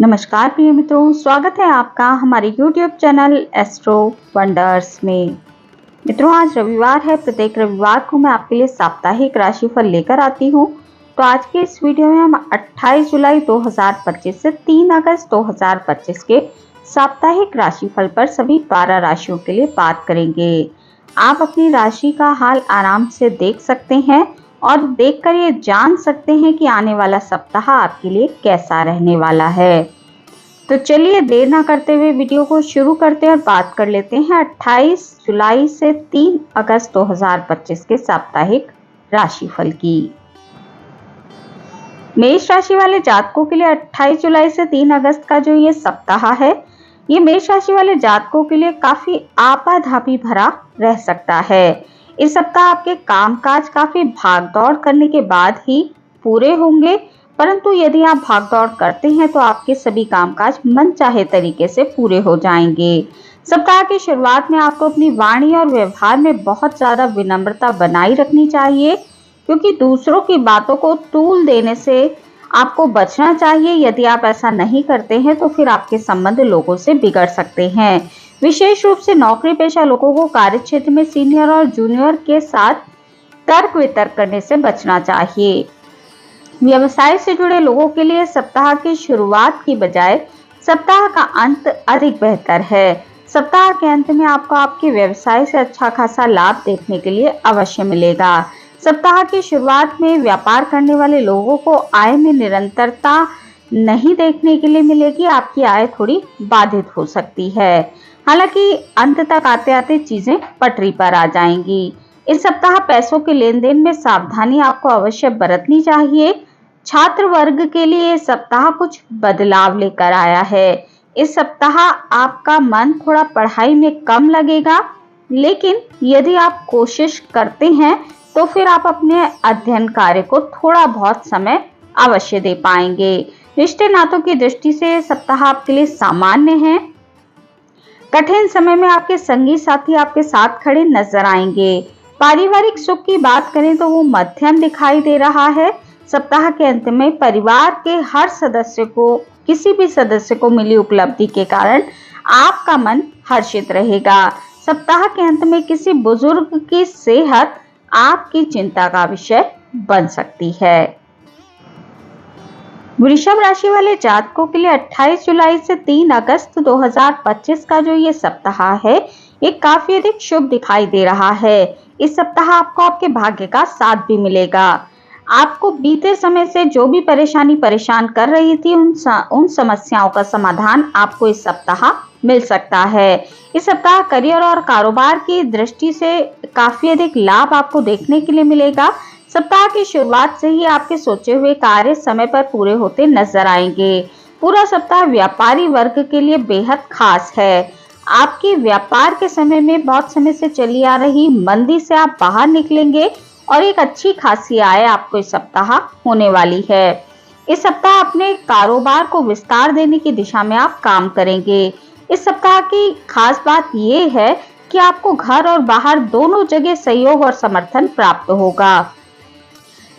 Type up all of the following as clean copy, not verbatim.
नमस्कार प्रिय मित्रों, स्वागत है आपका हमारे YouTube चैनल एस्ट्रो वंडर्स में। मित्रों, आज रविवार है। प्रत्येक रविवार को मैं आपके लिए साप्ताहिक राशिफल लेकर आती हूँ। तो आज के इस वीडियो में हम 28 जुलाई 2025 से 3 अगस्त 2025 के साप्ताहिक राशिफल पर सभी 12 राशियों के लिए बात करेंगे। आप अपनी राशि का हाल आराम से देख सकते हैं और देखकर ये जान सकते हैं कि आने वाला सप्ताह आपके लिए कैसा रहने वाला है। तो चलिए देर ना करते हुए वीडियो को शुरू करते हैं और बात कर लेते हैं 28 जुलाई से 3 अगस्त 2025 के साप्ताहिक राशिफल की। मेष राशि वाले जातकों के लिए 28 जुलाई से 3 अगस्त का जो ये सप्ताह है, ये मेष राशि वाले जातकों के लिए काफी आपाधापी भरा रह सकता है। इस सप्ताह आपके कामकाज काफी भागदौड़ करने के बाद ही पूरे होंगे, परंतु यदि आप भागदौड़ करते हैं तो आपके सभी कामकाज मनचाहे तरीके से पूरे हो जाएंगे। सप्ताह की शुरुआत में आपको अपनी वाणी और व्यवहार में बहुत ज्यादा विनम्रता बनाई रखनी चाहिए, क्योंकि दूसरों की बातों को तूल देने से आपको बचना चाहिए। यदि आप ऐसा नहीं करते हैं तो फिर आपके संबंध लोगों से बिगड़ सकते हैं। विशेष रूप से नौकरी पेशा लोगों को कार्य क्षेत्र में सीनियर और जूनियर के साथ तर्क वितर्क करने से बचना चाहिए। व्यवसाय से जुड़े लोगों के लिए सप्ताह की शुरुआत की बजाय सप्ताह का अंत अधिक बेहतर है। सप्ताह के अंत में आपको आपके व्यवसाय से अच्छा खासा लाभ देखने के लिए अवश्य मिलेगा। सप्ताह की शुरुआत में व्यापार करने वाले लोगों को आय में निरंतरता नहीं देखने के लिए मिलेगी। आपकी आय थोड़ी बाधित हो सकती है, हालांकि अंत तक आते आते चीजें पटरी पर आ जाएंगी। इस सप्ताह पैसों के लेन देन में सावधानी आपको अवश्य बरतनी चाहिए। छात्र वर्ग के लिए सप्ताह कुछ बदलाव लेकर आया है। इस सप्ताह आपका मन थोड़ा पढ़ाई में कम लगेगा, लेकिन यदि आप कोशिश करते हैं तो फिर आप अपने अध्ययन कार्य को थोड़ा बहुत समय अवश्य दे पाएंगे। रिश्ते नातों की दृष्टि से सप्ताह आपके लिए सामान्य है। कठिन समय में आपके संगी साथी आपके साथ खड़े नजर आएंगे। पारिवारिक सुख की बात करें तो वो मध्यम दिखाई दे रहा है। सप्ताह के अंत में परिवार के हर सदस्य को, किसी भी सदस्य को मिली उपलब्धि के कारण आपका मन हर्षित रहेगा। सप्ताह के अंत में किसी बुजुर्ग की सेहत आपकी चिंता का विषय बन सकती है। वृषभ राशि वाले जातकों के लिए 28 जुलाई से 3 अगस्त 2025 का जो ये सप्ताह है, ये काफी अधिक शुभ दिखाई दे रहा है। इस सप्ताह आपको आपके भाग्य का साथ भी मिलेगा। आपको बीते समय से जो भी परेशानी परेशान कर रही थी, उन समस्याओं का समाधान आपको इस सप्ताह मिल सकता है। इस सप्ताह करियर और कारोबार की दृष्टि से काफी अधिक लाभ आपको देखने के लिए मिलेगा। सप्ताह की शुरुआत से ही आपके सोचे हुए कार्य समय पर पूरे होते नजर आएंगे। पूरा सप्ताह व्यापारी वर्ग के लिए बेहद खास है। आपकी व्यापार के समय में बहुत समय से चली आ रही मंदी से आप बाहर निकलेंगे और एक अच्छी खासी आय आपको इस सप्ताह होने वाली है। इस सप्ताह अपने कारोबार को विस्तार देने की दिशा में आप काम करेंगे। इस सप्ताह की खास बात यह है कि आपको घर और बाहर दोनों जगह सहयोग और समर्थन प्राप्त होगा।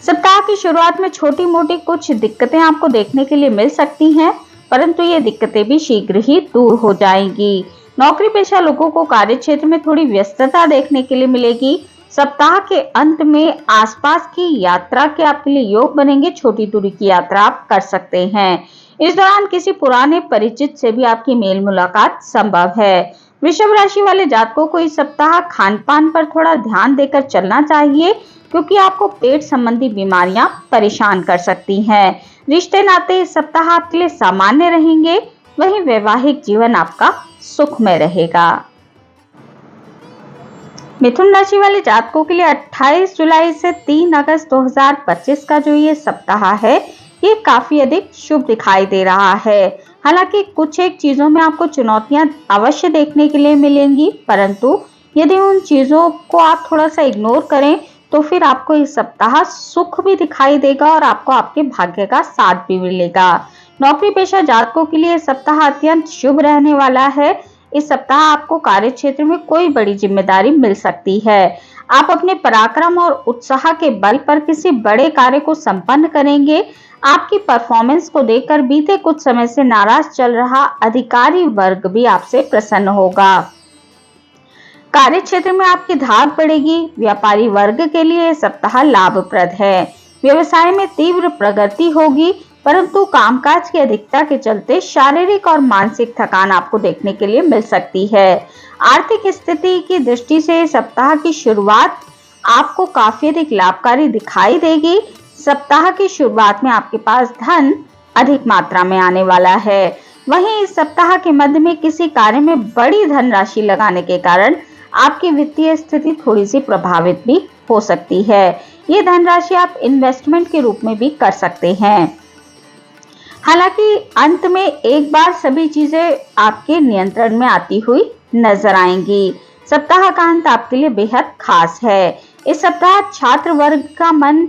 सप्ताह की शुरुआत में छोटी मोटी कुछ दिक्कतें आपको देखने के लिए मिल सकती हैं, परंतु ये दिक्कतें भी शीघ्र ही दूर हो जाएंगी। नौकरी पेशा लोगों को कार्य क्षेत्र में थोड़ी व्यस्तता देखने के लिए मिलेगी। सप्ताह के अंत में आसपास की यात्रा के आपके लिए योग बनेंगे। छोटी दूरी की यात्रा आप कर सकते हैं। इस दौरान किसी पुराने परिचित से भी आपकी मेल मुलाकात संभव है। वृषभ राशि वाले जातकों को इस सप्ताह खान पान पर थोड़ा ध्यान देकर चलना चाहिए, क्योंकि आपको पेट संबंधी बीमारियां परेशान कर सकती हैं। रिश्ते नाते इस सप्ताह आपके लिए सामान्य रहेंगे, वहीं वैवाहिक जीवन आपका सुखमय रहेगा। मिथुन राशि वाले जातकों के लिए 28 जुलाई से 3 अगस्त 2025 का जो ये सप्ताह है, ये काफी अधिक शुभ दिखाई दे रहा है। हालांकि कुछ एक चीजों में आपको चुनौतियां अवश्य देखने के लिए मिलेंगी, परंतु यदि उन चीजों को आप थोड़ा सा इग्नोर करें तो फिर आपको इस सप्ताह सुख भी दिखाई देगा और आपको आपके भाग्य का साथ भी मिलेगा। नौकरी पेशा जातकों के लिए सप्ताह अत्यंत शुभ रहने वाला है। इस सप्ताह आपको कार्य क्षेत्र में कोई बड़ी जिम्मेदारी मिल सकती है। आप अपने पराक्रम और उत्साह के बल पर किसी बड़े कार्य को संपन्न करेंगे। आपकी परफॉर्मेंस को देखकर बीते कुछ समय से नाराज चल रहा अधिकारी वर्ग भी आपसे प्रसन्न होगा। कार्य क्षेत्र में आपकी धाक बढ़ेगी। व्यापारी वर्ग के लिए सप्ताह लाभप्रद है। व्यवसाय में तीव्र प्रगति होगी, परंतु कामकाज की अधिकता के चलते शारीरिक और मानसिक थकान आपको देखने के लिए मिल सकती है। आर्थिक स्थिति की दृष्टि से सप्ताह की शुरुआत आपको काफी अधिक लाभकारी दिखाई देगी। सप्ताह की शुरुआत में आपके पास धन अधिक मात्रा में आने वाला है। वहीं इस सप्ताह के मध्य में किसी कार्य में बड़ी धनराशि लगाने के कारण आपकी वित्तीय स्थिति थोड़ी सी प्रभावित भी हो सकती है। ये धनराशि आप इन्वेस्टमेंट के रूप में भी कर सकते हैं। हालांकि अंत में एक बार सभी चीजें आपके नियंत्रण में आती हुई नजर आएंगी। सप्ताह का अंत आपके लिए बेहद खास है। इस सप्ताह छात्र वर्ग का मन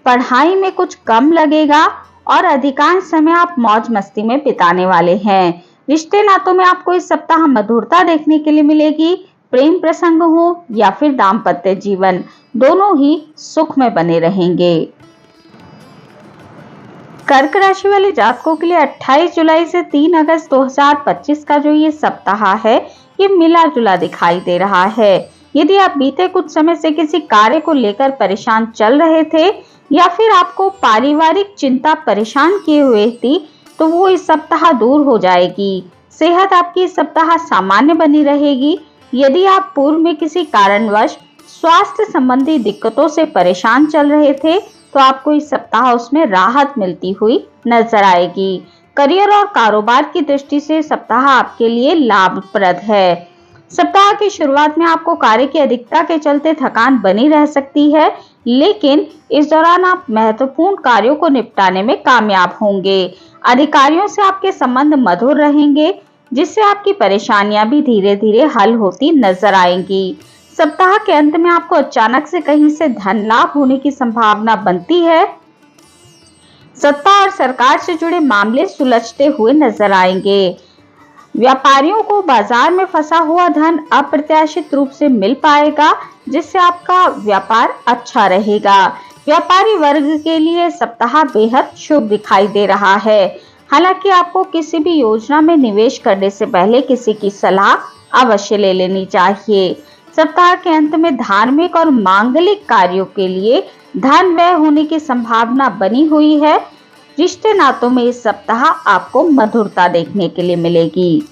पढ़ाई में कुछ कम लगेगा और अधिकांश समय आप मौज मस्ती में बिताने वाले हैं। रिश्ते नातों में आपको इस सप्ताह मधुरता देखने के लिए मिलेगी। प्रेम प्रसंग हो या फिर दाम्पत्य जीवन, दोनों ही सुख में बने रहेंगे। कर्क राशि वाले जातकों के लिए 28 जुलाई से 3 अगस्त 2025 का जो ये सप्ताह है, ये मिला जुला दिखाई दे रहा है। यदि आप बीते कुछ समय से किसी कार्य को लेकर परेशान चल रहे थे या फिर आपको पारिवारिक चिंता परेशान किए हुए थी, तो वो इस सप्ताह दूर हो जाएगी। सेहत आपकी इस सप्ताह सामान्य बनी रहेगी। यदि आप पूर्व में किसी कारणवश स्वास्थ्य संबंधी दिक्कतों से परेशान चल रहे थे, तो आपको इस सप्ताह उसमें राहत मिलती हुई नजर आएगी। करियर और कारोबार की दृष्टि से सप्ताह आपके लिए लाभप्रद है। सप्ताह की शुरुआत में आपको कार्य की अधिकता के चलते थकान बनी रह सकती है, लेकिन इस दौरान आप महत्वपूर्ण कार्यों को निपटाने में कामयाब होंगे। अधिकारियों से आपके संबंध मधुर रहेंगे, जिससे आपकी परेशानियां भी धीरे धीरे हल होती नजर आएंगी। सप्ताह के अंत में आपको अचानक से कहीं से धन लाभ होने की संभावना बनती है। सत्ता और सरकार से जुड़े मामले सुलझते हुए नजर आएंगे। व्यापारियों को बाजार में फंसा हुआ धन अप्रत्याशित रूप से मिल पाएगा, जिससे आपका व्यापार अच्छा रहेगा। व्यापारी वर्ग के लिए सप्ताह बेहद शुभ दिखाई दे रहा है। हालांकि आपको किसी भी योजना में निवेश करने से पहले किसी की सलाह अवश्य ले लेनी चाहिए। सप्ताह के अंत में धार्मिक और मांगलिक कार्यों के लिए धन व्यय होने की संभावना बनी हुई है। रिश्ते नातों में इस सप्ताह आपको मधुरता देखने के लिए मिलेगी।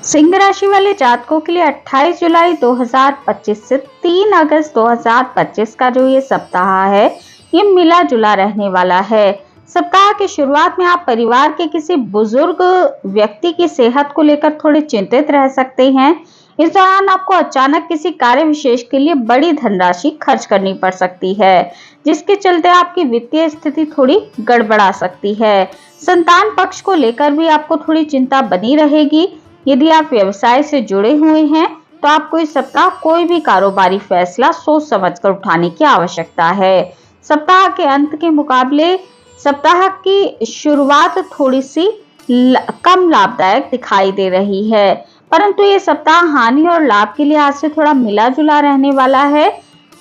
सिंह राशि वाले जातकों के लिए 28 जुलाई 2025 से 3 अगस्त 2025 का जो ये सप्ताह है, ये मिला जुला रहने वाला है। सप्ताह की शुरुआत में आप परिवार के किसी बुजुर्ग व्यक्ति की सेहत को लेकर थोड़े चिंतित रह सकते हैं। इस दौरान आपको अचानक किसी कार्य विशेष के लिए बड़ी धनराशि खर्च करनी पड़ सकती है, जिसके चलते आपकी वित्तीय स्थिति थोड़ी गड़बड़ा सकती है। संतान पक्ष को लेकर भी आपको थोड़ी चिंता बनी रहेगी। यदि आप व्यवसाय से जुड़े हुए हैं, तो आपको इस सप्ताह कोई भी कारोबारी फैसला सोच समझकर उठाने की आवश्यकता है। सप्ताह के अंत के मुकाबले सप्ताह की शुरुआत थोड़ी सी कम लाभदायक दिखाई दे रही है, परंतु ये सप्ताह हानि और लाभ के लिहाज से थोड़ा मिला जुला रहने वाला है।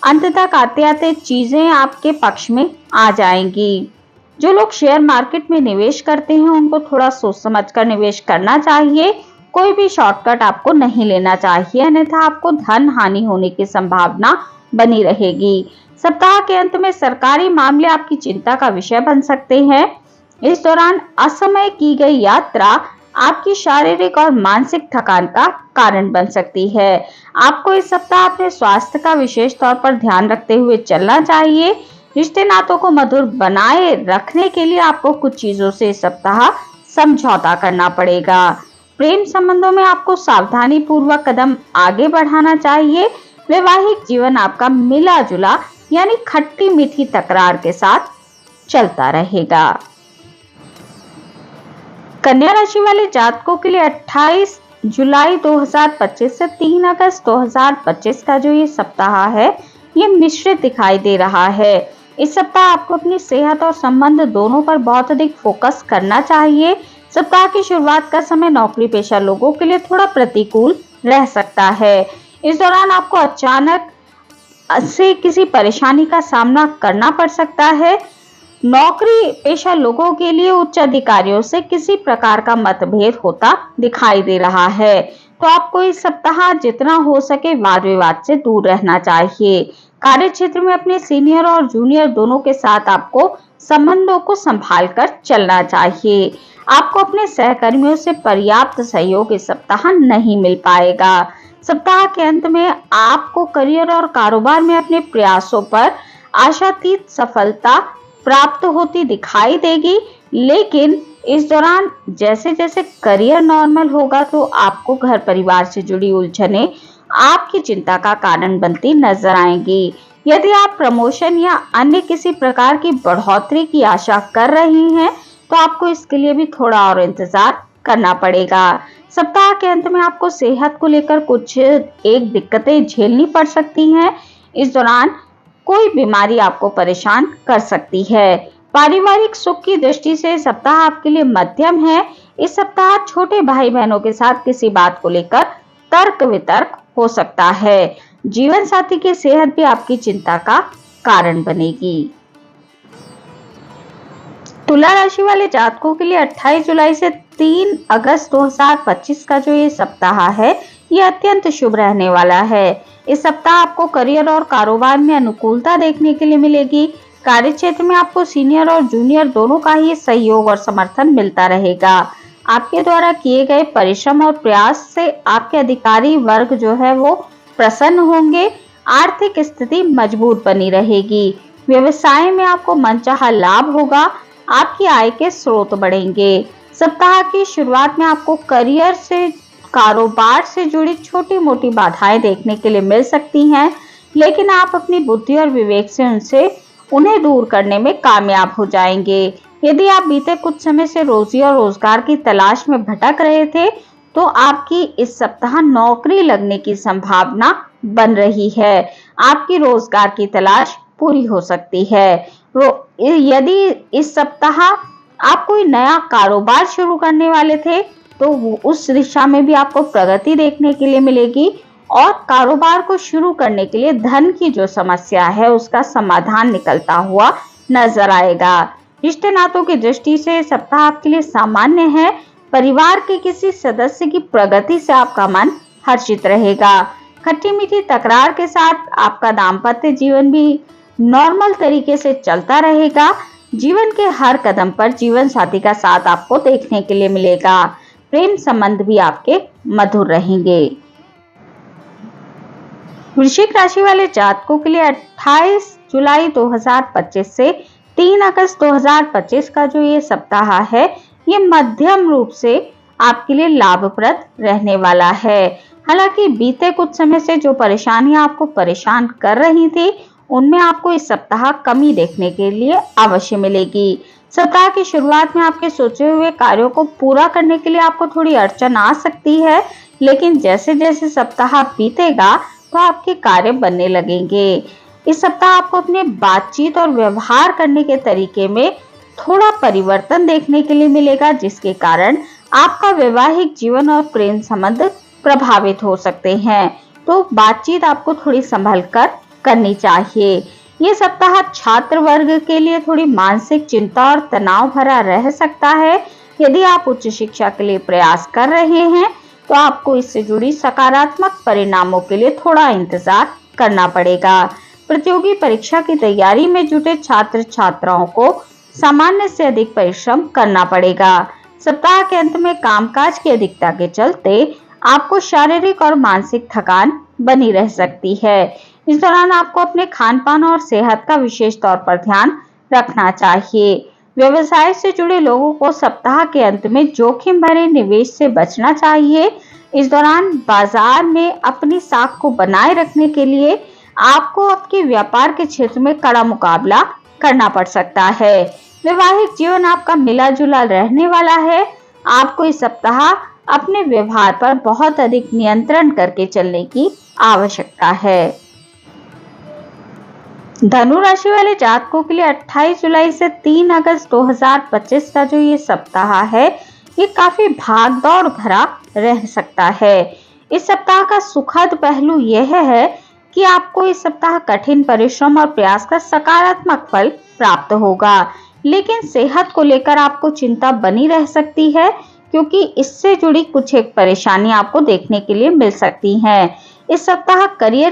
अंत तक आते आते चीजें आपके पक्ष में आ जाएंगी। जो लोग शेयर मार्केट में निवेश करते हैं, उनको थोड़ा सोच समझकर निवेश करना चाहिए। कोई भी शॉर्टकट आपको नहीं लेना चाहिए, अन्यथा आपको धन हानि होने की संभावना बनी रहेगी। सप्ताह के अंत में सरकारी मामले आपकी चिंता का विषय बन सकते हैं। इस दौरान असमय की गई यात्रा आपकी शारीरिक और मानसिक थकान का कारण बन सकती है। आपको इस सप्ताह अपने स्वास्थ्य का विशेष तौर पर ध्यान रखते हुए चलना चाहिए। रिश्ते नातों को मधुर बनाए रखने के लिए आपको कुछ चीजों से इस सप्ताह समझौता करना पड़ेगा। प्रेम संबंधों में आपको सावधानी पूर्वक कदम आगे बढ़ाना चाहिए। वैवाहिक जीवन आपका मिला जुला यानी खट्टी मीठी तकरार के साथ चलता रहेगा। कन्या राशि वाले जातकों के लिए 28 जुलाई 2025 से 3 अगस्त 2025 का जो ये सप्ताह है, ये मिश्रित दिखाई दे रहा है। इस सप्ताह आपको अपनी सेहत और संबंध दोनों पर बहुत अधिक फोकस करना चाहिए। सप्ताह की शुरुआत का समय नौकरी पेशा लोगों के लिए थोड़ा प्रतिकूल रह सकता है। इस दौरान आपको अचानक से किसी परेशानी का सामना करना पड़ सकता है। नौकरी पेशा लोगों के लिए उच्च अधिकारियों से किसी प्रकार का मतभेद होता दिखाई दे रहा है, तो आपको इस सप्ताह जितना हो सके वाद विवाद से दूर रहना चाहिए। कार्य क्षेत्र में अपने सीनियर और जूनियर दोनों के साथ आपको संबंधों को संभाल कर चलना चाहिए। आपको अपने सहकर्मियों से पर्याप्त सहयोग इस सप्ताह नहीं मिल पाएगा। सप्ताह के अंत में आपको करियर और कारोबार में अपने प्रयासों पर आशातीत सफलता प्राप्त होती दिखाई देगी, लेकिन इस दौरान जैसे जैसे करियर नॉर्मल होगा तो आपको घर परिवार से जुड़ी उलझनें आपकी चिंता का कारण बनती नजर आएंगी। यदि आप प्रमोशन या अन्य किसी प्रकार की बढ़ोतरी की आशा कर रही हैं, तो आपको इसके लिए भी थोड़ा और इंतजार करना पड़ेगा। सप्ताह के अंत में आपको सेहत को लेकर कुछ एक दिक्कतें झेलनी पड़ सकती हैं। इस दौरान कोई बीमारी आपको परेशान कर सकती है। पारिवारिक सुख की दृष्टि से सप्ताह आपके लिए मध्यम है। इस सप्ताह छोटे भाई बहनों के साथ किसी बात को लेकर तर्क वितर्क हो सकता है। जीवन साथी की सेहत भी आपकी चिंता का कारण बनेगी। तुला राशि वाले जातकों के लिए 28 जुलाई से 3 अगस्त 2025 का जो ये सप्ताह है, ये अत्यंत शुभ रहने वाला है। इस सप्ताह आपको करियर और कारोबार में अनुकूलता देखने के लिए मिलेगी। कार्य क्षेत्र में आपको सीनियर और जूनियर दोनों का ही सहयोग और समर्थन मिलता रहेगा। आपके द्वारा किए गए परिश्रम और प्रयास से आपके अधिकारी वर्ग जो है वो प्रसन्न होंगे। आर्थिक स्थिति मजबूत बनी रहेगी। व्यवसाय में आपको मनचाहा लाभ होगा। आपकी आय के स्रोत बढ़ेंगे। सप्ताह की शुरुआत में आपको करियर से कारोबार से जुड़ी छोटी मोटी बाधाएं देखने के लिए मिल सकती हैं, लेकिन आप अपनी बुद्धि और विवेक से उन्हें दूर करने में कामयाब हो जाएंगे। यदि आप बीते कुछ समय से रोजी और रोजगार की तलाश में भटक रहे थे, तो आपकी इस सप्ताह नौकरी लगने की संभावना बन रही है। आपकी रोजगार की तलाश पूरी हो सकती है। यदि इस सप्ताह आप कोई नया कारोबार शुरू करने वाले थे, तो उस दिशा में भी आपको प्रगति देखने के लिए मिलेगी और कारोबार को शुरू करने के लिए धन की जो समस्या है उसका समाधान निकलता हुआ नजर आएगा। रिश्ते नातों की दृष्टि से सप्ताह आपके लिए सामान्य है। परिवार के किसी सदस्य की प्रगति से आपका मन हर्षित रहेगा। खट्टी मीठी तकरार के साथ आपका दाम्पत्य जीवन भी नॉर्मल तरीके से चलता रहेगा। जीवन के हर कदम पर जीवन साथी का साथ आपको देखने के लिए मिलेगा। प्रेम संबंध भी आपके मधुर रहेंगे। वृश्चिक राशि वाले जातकों के लिए 28 जुलाई 2025 से 3 अगस्त 2025 का जो ये सप्ताह है, ये मध्यम रूप से आपके लिए लाभप्रद रहने वाला है। हालांकि बीते कुछ समय से जो परेशानियां आपको परेशान कर रही थी, उनमें आपको इस सप्ताह कमी देखने के लिए अवश्य मिलेगी। सप्ताह की शुरुआत में आपके सोचे हुए कार्यों को पूरा करने के लिए आपको थोड़ी अड़चन आ सकती है, लेकिन जैसे जैसे सप्ताह बीतेगा तो आपके कार्य बनने लगेंगे। इस सप्ताह आपको अपने बातचीत और व्यवहार करने के तरीके में थोड़ा परिवर्तन देखने के लिए मिलेगा, जिसके कारण आपका वैवाहिक जीवन और प्रेम संबंध प्रभावित हो सकते हैं। तो बातचीत आपको थोड़ी संभल कर करनी चाहिए। ये सप्ताह छात्र वर्ग के लिए थोड़ी मानसिक चिंता और तनाव भरा रह सकता है। यदि आप उच्च शिक्षा के लिए प्रयास कर रहे हैं, तो आपको इससे जुड़ी सकारात्मक परिणामों के लिए थोड़ा इंतजार करना पड़ेगा। प्रतियोगी परीक्षा की तैयारी में जुटे छात्र छात्राओं को सामान्य से अधिक परिश्रम करना पड़ेगा। सप्ताह के अंत में कामकाज की अधिकता के चलते आपको शारीरिक और मानसिक थकान बनी रह सकती है। इस दौरान आपको अपने खान पान और सेहत का विशेष तौर पर ध्यान रखना चाहिए। व्यवसाय से जुड़े लोगों को सप्ताह के अंत में जोखिम भरे निवेश से बचना चाहिए। इस दौरान बाजार में अपनी साख को बनाए रखने के लिए आपको आपके व्यापार के क्षेत्र में कड़ा मुकाबला करना पड़ सकता है। वैवाहिक जीवन आपका मिला जुला रहने वाला है। आपको इस सप्ताह अपने व्यवहार पर बहुत अधिक नियंत्रण करके चलने की आवश्यकता है। धनु राशि वाले जातकों के लिए 28 जुलाई से 3 अगस्त 2025 का जो ये सप्ताह है, ये काफी भागदौड़ भरा रह सकता है। इस सप्ताह का सुखद पहलू यह है कि आपको इस सप्ताह कठिन परिश्रम और प्रयास का सकारात्मक फल प्राप्त होगा, लेकिन सेहत को लेकर आपको चिंता बनी रह सकती है क्योंकि इससे जुड़ी कुछ एक परेशानी आपको देखने के लिए मिल सकती हैं। इस सप्ताह कार्य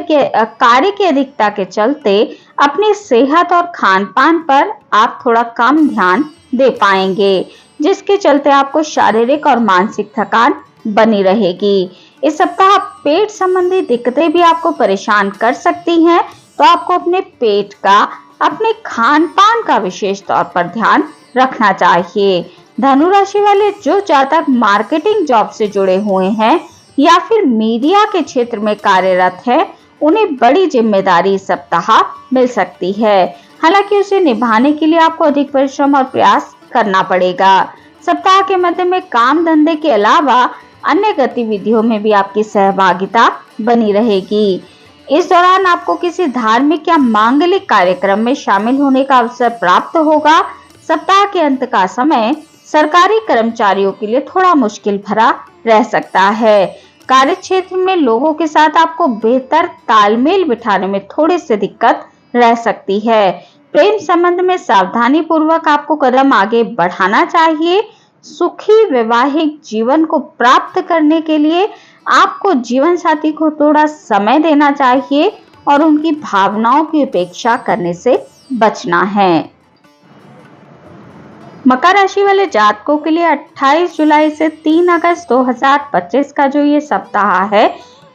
की अधिकता के चलते अपनी सेहत और खान पान पर आप थोड़ा कम ध्यान दे पाएंगे, जिसके चलते आपको शारीरिक और मानसिक थकान बनी रहेगी। इस सप्ताह पेट संबंधी दिक्कतें भी आपको परेशान कर सकती हैं, तो आपको अपने पेट का, अपने खान पान का विशेष तौर पर ध्यान रखना चाहिए। धनु राशि वाले जो जातक मार्केटिंग जॉब से जुड़े हुए हैं या फिर मीडिया के क्षेत्र में कार्यरत है, उन्हें बड़ी जिम्मेदारी इस सप्ताह मिल सकती है। हालांकि उसे निभाने के लिए आपको अधिक परिश्रम और प्रयास करना पड़ेगा। सप्ताह के मध्य में काम धंधे के अलावा अन्य गतिविधियों में भी आपकी सहभागिता बनी रहेगी। इस दौरान आपको किसी धार्मिक या मांगलिक कार्यक्रम में शामिल होने का अवसर प्राप्त होगा। सप्ताह के अंत का समय सरकारी कर्मचारियों के लिए थोड़ा मुश्किल भरा रह सकता है। कार्य क्षेत्र में लोगों के साथ आपको बेहतर तालमेल बिठाने में थोड़ी सी दिक्कत रह सकती है। प्रेम संबंध में सावधानी पूर्वक आपको कदम आगे बढ़ाना चाहिए। सुखी वैवाहिक जीवन को प्राप्त करने के लिए आपको जीवन साथी को थोड़ा समय देना चाहिए और उनकी भावनाओं की उपेक्षा करने से बचना है। मकर राशि वाले जातकों के लिए 28 जुलाई से 3 अगस्त 2025 का जो ये सप्ताह है,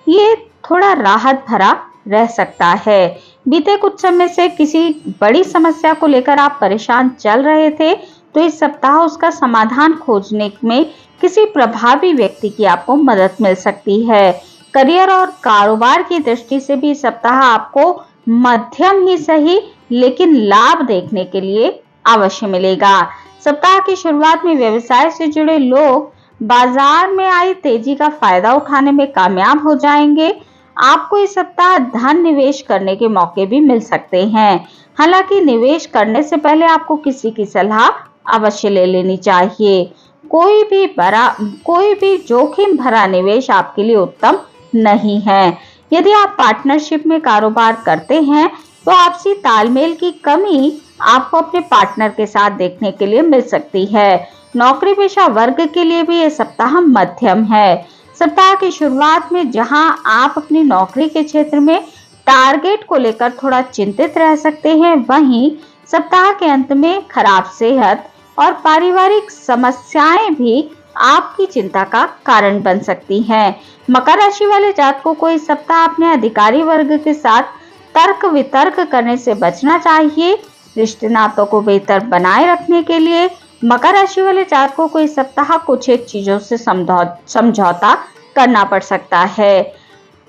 ये थोड़ा राहत भरा रह सकता है। बीते कुछ समय से किसी बड़ी समस्या को लेकर आप परेशान चल रहे थे, तो इस सप्ताह उसका समाधान खोजने में किसी प्रभावी व्यक्ति की आपको मदद मिल सकती है। करियर और कारोबार की दृष्टि से भी इस सप्ताह आपको मध्यम ही सही लेकिन लाभ देखने के लिए अवश्य मिलेगा। सप्ताह की शुरुआत में व्यवसाय से जुड़े लोग बाजार में आई तेजी का फायदा उठाने में कामयाब हो जाएंगे। आपको इस सप्ताह धन निवेश करने के मौके भी मिल सकते हैं। हालांकि निवेश करने से पहले आपको किसी की सलाह अवश्य ले लेनी चाहिए। कोई भी जोखिम भरा निवेश आपके लिए उत्तम नहीं है। यदि आप पार्टनरशिप में कारोबार करते हैं तो आपसी तालमेल की कमी आपको अपने पार्टनर के साथ देखने के लिए मिल सकती है। नौकरी पेशा वर्ग के लिए भी ये सप्ताह मध्यम है। सप्ताह की शुरुआत में जहां आप अपनी नौकरी के क्षेत्र में टारगेट को लेकर थोड़ा चिंतित रह सकते हैं, वहीं सप्ताह के अंत में खराब सेहत और पारिवारिक समस्याएं भी आपकी चिंता का कारण बन सकती हैं। मकर राशि वाले जातकों को इस सप्ताह अपने अधिकारी वर्ग के साथ तर्क वितर्क करने से बचना चाहिए। रिश्ते नातों को बेहतर बनाए रखने के लिए मकर राशि वाले जातकों को इस सप्ताह कुछ एक चीजों से समझौता करना पड़ सकता है।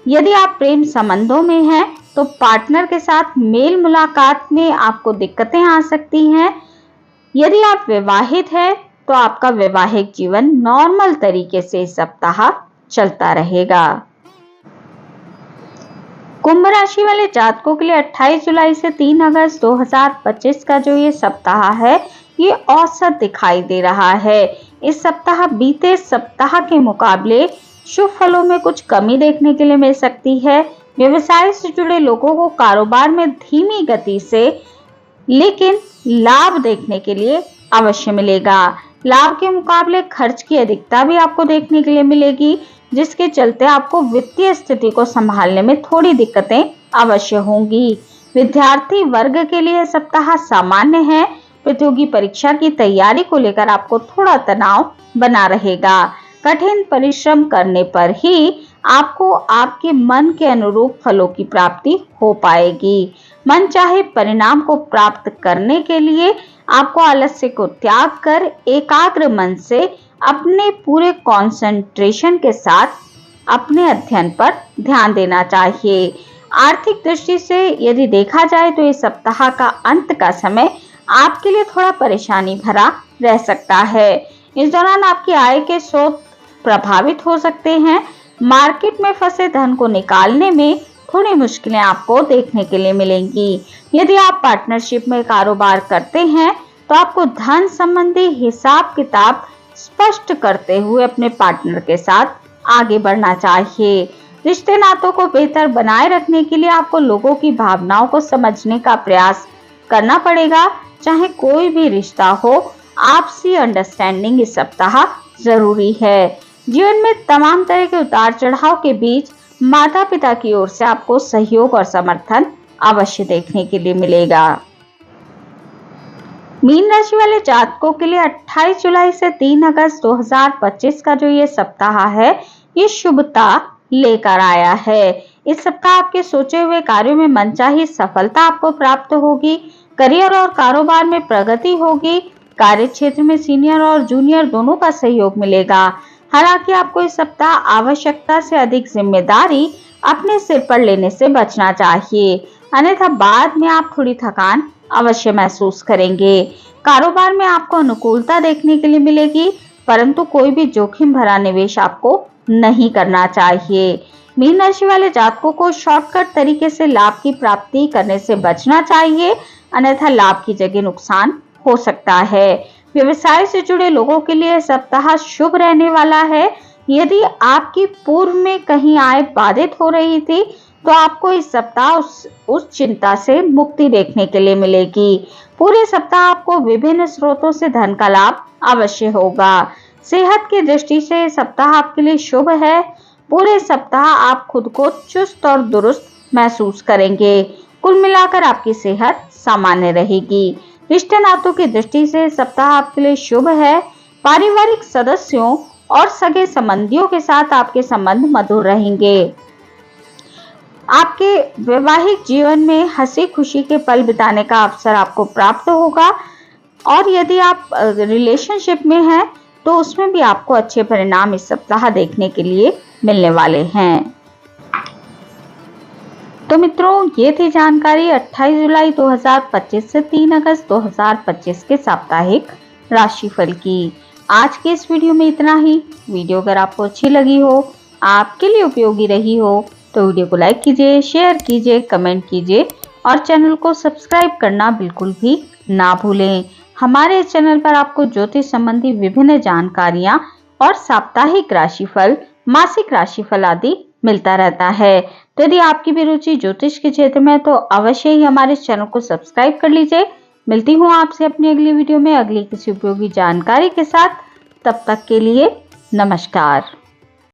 यदि आप प्रेम संबंधों में हैं तो पार्टनर के साथ मेल मुलाकात में आपको दिक्कतें आ सकती हैं। यदि आप विवाहित हैं तो आपका वैवाहिक जीवन नॉर्मल तरीके से इस सप्ताह चलता रहेगा। कुंभ राशि वाले जातकों के लिए 28 जुलाई से 3 अगस्त 2025 का जो ये सप्ताह है, ये औसत दिखाई दे रहा है। इस सप्ताह बीते सप्ताह के मुकाबले शुभ फलों में कुछ कमी देखने के लिए मिल सकती है। व्यवसाय से जुड़े लोगों को कारोबार में धीमी गति से लेकिन लाभ देखने के लिए अवश्य मिलेगा। लाभ के मुकाबले खर्च की अधिकता भी आपको देखने के लिए मिलेगी, जिसके चलते आपको वित्तीय स्थिति को संभालने में थोड़ी दिक्कतें अवश्य होंगी। विद्यार्थी वर्ग के लिए सप्ताह सामान्य है। प्रतियोगी परीक्षा की तैयारी को लेकर आपको थोड़ा तनाव बना रहेगा। कठिन परिश्रम करने पर ही आपको आपके मन के अनुरूप फलों की प्राप्ति हो पाएगी। मनचाहे परिणाम को प्राप्त करने के लिए आपको आलस्य को त्याग कर एकाग्र मन से अपने पूरे कंसंट्रेशन के साथ अपने अध्ययन पर ध्यान देना चाहिए। आर्थिक दृष्टि से यदि देखा जाए तो इस सप्ताह का अंत का समय आपके लिए थोड़ा परेशानी भरा रह सकता है। इस दौरान आपकी आय के स्रोत प्रभावित हो सकते हैं। मार्केट में फंसे धन को निकालने में थोड़ी मुश्किलें आपको देखने के लिए मिलेंगी। यदि आप पार्टनरशिप में कारोबार करते हैं तो आपको धन संबंधी हिसाब किताब स्पष्ट करते हुए अपने पार्टनर के साथ आगे बढ़ना चाहिए। रिश्ते नातों को बेहतर बनाए रखने के लिए आपको लोगों की भावनाओं को समझने का प्रयास करना पड़ेगा। चाहे कोई भी रिश्ता हो, आपसी अंडरस्टैंडिंग इस सप्ताह जरूरी है। जीवन में तमाम तरह के उतार चढ़ाव के बीच माता पिता की ओर से आपको सहयोग और समर्थन अवश्य देखने के लिए मिलेगा। मीन राशि वाले जातकों के लिए 28 जुलाई से 3 अगस्त 2025 का जो ये सप्ताह है, ये शुभता लेकर आया है। इस सप्ताह आपके सोचे हुए कार्यों में मनचाही सफलता आपको प्राप्त होगी। करियर और कारोबार में प्रगति होगी। कार्य क्षेत्र में सीनियर और जूनियर दोनों का सहयोग मिलेगा। हालांकि आपको इस सप्ताह आवश्यकता से अधिक जिम्मेदारी अपने सिर पर लेने से बचना चाहिए, अन्यथा बाद में आप थोड़ी थकान अवश्य महसूस करेंगे। कारोबार में आपको अनुकूलता देखने के लिए मिलेगी, परंतु कोई भी जोखिम भरा निवेश आपको नहीं करना चाहिए। मीन राशि वाले जातकों को शॉर्टकट तरीके से लाभ की प्राप्ति करने से बचना चाहिए, अन्यथा लाभ की जगह नुकसान हो सकता है। व्यवसाय से जुड़े लोगों के लिए सप्ताह शुभ रहने वाला है। यदि आपकी पूर्व में कहीं आय बाधित हो रही थी, तो आपको इस सप्ताह उस चिंता से मुक्ति देखने के लिए मिलेगी। पूरे सप्ताह आपको विभिन्न स्रोतों से धन का लाभ अवश्य होगा। सेहत की दृष्टि से सप्ताह आपके लिए शुभ है। पूरे सप्ताह आप खुद को चुस्त और दुरुस्त महसूस करेंगे। कुल मिलाकर आपकी सेहत सामान्य रहेगी। रिश्ते नातों की दृष्टि से सप्ताह आपके लिए शुभ है। पारिवारिक सदस्यों और सगे संबंधियों के साथ आपके संबंध मधुर रहेंगे। आपके वैवाहिक जीवन में हंसी खुशी के पल बिताने का अवसर आपको प्राप्त होगा, और यदि आप रिलेशनशिप में हैं तो उसमें भी आपको अच्छे परिणाम इस सप्ताह देखने के लिए मिलने वाले हैं। तो मित्रों, ये थी जानकारी 28 जुलाई 2025 से 3 अगस्त 2025 के साप्ताहिक राशिफल की। आज के इस वीडियो में इतना ही। वीडियो अगर आपको अच्छी लगी हो, आपके लिए उपयोगी रही हो, तो वीडियो को लाइक कीजिए, शेयर कीजिए, कमेंट कीजिए और चैनल को सब्सक्राइब करना बिल्कुल भी ना भूलें। हमारे इस चैनल पर आपको ज्योतिष संबंधी विभिन्न जानकारियां और साप्ताहिक राशिफल, मासिक राशिफल आदि मिलता रहता है। तो यदि आपकी भी रुचि ज्योतिष के क्षेत्र में है तो अवश्य ही हमारे इस चैनल को सब्सक्राइब कर लीजिए। मिलती हूँ आपसे अपनी अगली वीडियो में अगली किसी उपयोगी जानकारी के साथ। तब तक के लिए नमस्कार।